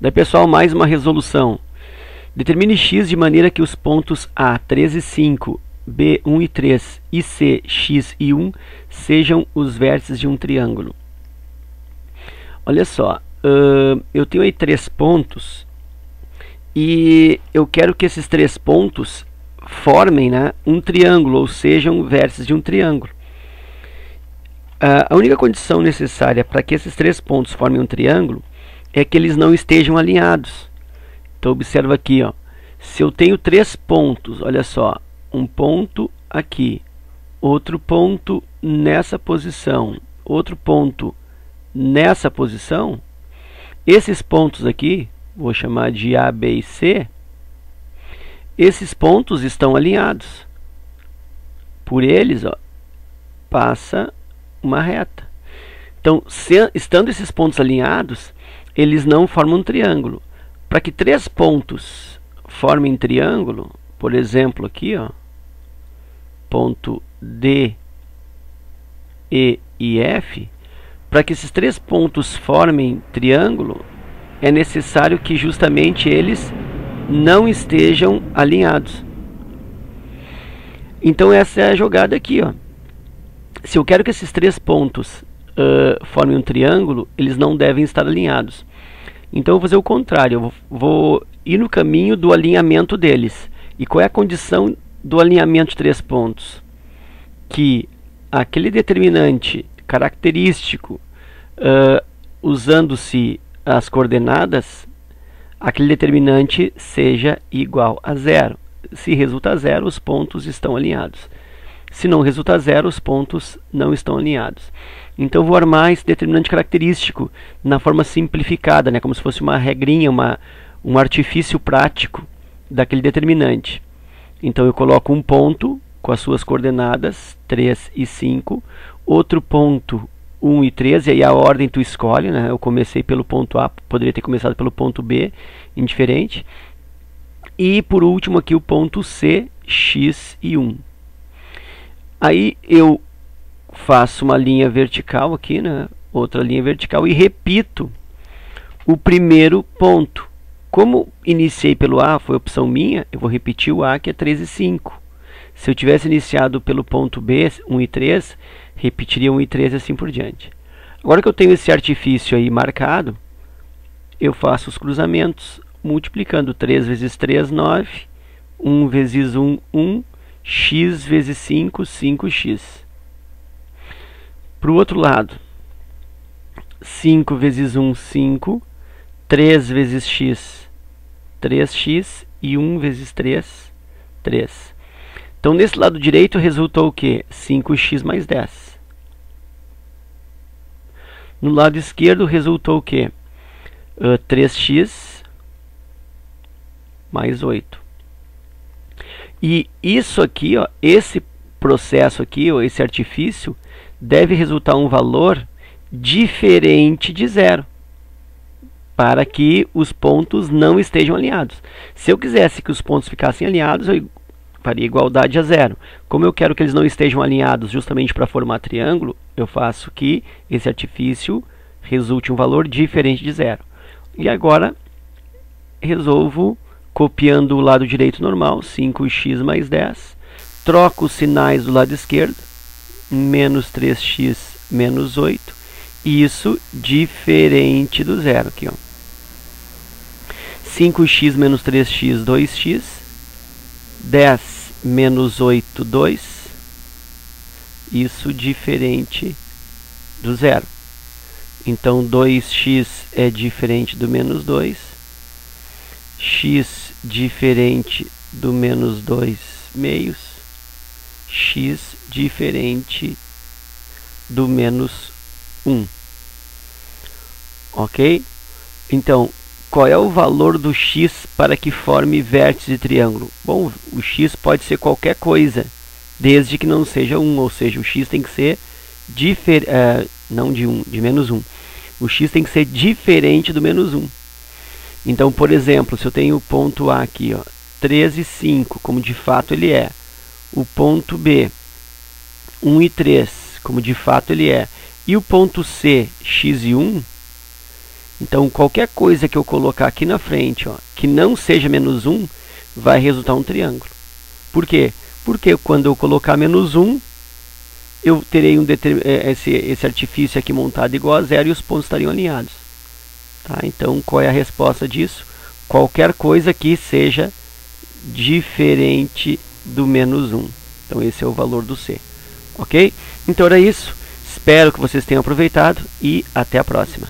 Daí, pessoal, mais uma resolução. Determine x de maneira que os pontos A, 3 e 5, B, 1 e 3 e C, x e 1 sejam os vértices de um triângulo. Olha só, eu tenho aí 3 pontos e eu quero que esses 3 pontos formem, né, um triângulo, ou sejam vértices de um triângulo. A única condição necessária para que esses 3 pontos formem um triângulo é que eles não estejam alinhados. Então observa aqui, ó, se eu tenho 3 pontos, olha só, um ponto aqui, outro ponto nessa posição, outro ponto nessa posição, esses pontos aqui, vou chamar de A, B e C, esses pontos estão alinhados. Por eles, ó, passa uma reta. Então, estando esses pontos alinhados, eles não formam um triângulo. Para que 3 pontos formem triângulo, por exemplo, aqui, ó, ponto D, E e F, para que esses 3 pontos formem triângulo, é necessário que justamente eles não estejam alinhados. Então essa é a jogada aqui, ó. Se eu quero que esses 3 pontos formem um triângulo, eles não devem estar alinhados. Então eu vou fazer o contrário, eu vou ir no caminho do alinhamento deles. E qual é a condição do alinhamento de 3 pontos? Que aquele determinante característico, usando-se as coordenadas, aquele determinante seja igual a 0. Se resulta 0, os pontos estão alinhados. Se não resulta 0, os pontos não estão alinhados. Então eu vou armar esse determinante característico na forma simplificada, né, como se fosse uma regrinha, um artifício prático daquele determinante. Então eu coloco um ponto com as suas coordenadas 3 e 5, outro ponto 1 e 3, e aí a ordem tu escolhe, né? Eu comecei pelo ponto A, poderia ter começado pelo ponto B, indiferente. E por último aqui o ponto C, x e 1. Aí eu faço uma linha vertical aqui, né? Outra linha vertical, e repito o primeiro ponto. Como iniciei pelo A, foi opção minha, eu vou repetir o A, que é 3 e 5. Se eu tivesse iniciado pelo ponto B, 1 e 3, repetiria 1 e 3 e assim por diante. Agora que eu tenho esse artifício aí marcado, eu faço os cruzamentos, multiplicando 3 vezes 3, 9, 1 vezes 1, 1, x vezes 5, 5x. Para o outro lado, 5 vezes 1, 5, 3 vezes x, 3x, e 1 vezes 3, 3. Então, nesse lado direito, resultou o quê? 5x mais 10. No lado esquerdo, resultou o quê? 3x mais 8. E isso aqui, ó, esse processo aqui, ó, esse artifício, deve resultar um valor diferente de 0, para que os pontos não estejam alinhados. Se eu quisesse que os pontos ficassem alinhados, eu faria igualdade a 0. Como eu quero que eles não estejam alinhados justamente para formar triângulo, eu faço que esse artifício resulte um valor diferente de 0. E agora resolvo copiando o lado direito normal, 5x mais 10. Troco os sinais do lado esquerdo, menos 3x menos 8. Isso diferente do 0 aqui, ó. 5x menos 3x, 2x. 10 menos 8, 2. Isso diferente do 0. Então 2x é diferente do menos 2. X diferente do menos 2 meios. X diferente do menos 1. Ok? Então, qual é o valor do x para que forme vértice de triângulo? Bom, o x pode ser qualquer coisa, desde que não seja 1, ou seja, o x tem que ser não de 1, de menos 1. O x tem que ser diferente do menos 1. Então, por exemplo, se eu tenho o ponto A aqui, ó, 3 e 5, como de fato ele é, o ponto B, 1 e 3, como de fato ele é, e o ponto C, x e 1, Então, qualquer coisa que eu colocar aqui na frente, ó, que não seja menos 1, vai resultar um triângulo. Por quê? Porque quando eu colocar menos 1, eu terei esse artifício aqui montado igual a zero e os pontos estariam alinhados. Tá? Então, qual é a resposta disso? Qualquer coisa que seja diferente do menos 1. Então, esse é o valor do C. Ok? Então, era isso. Espero que vocês tenham aproveitado e até a próxima.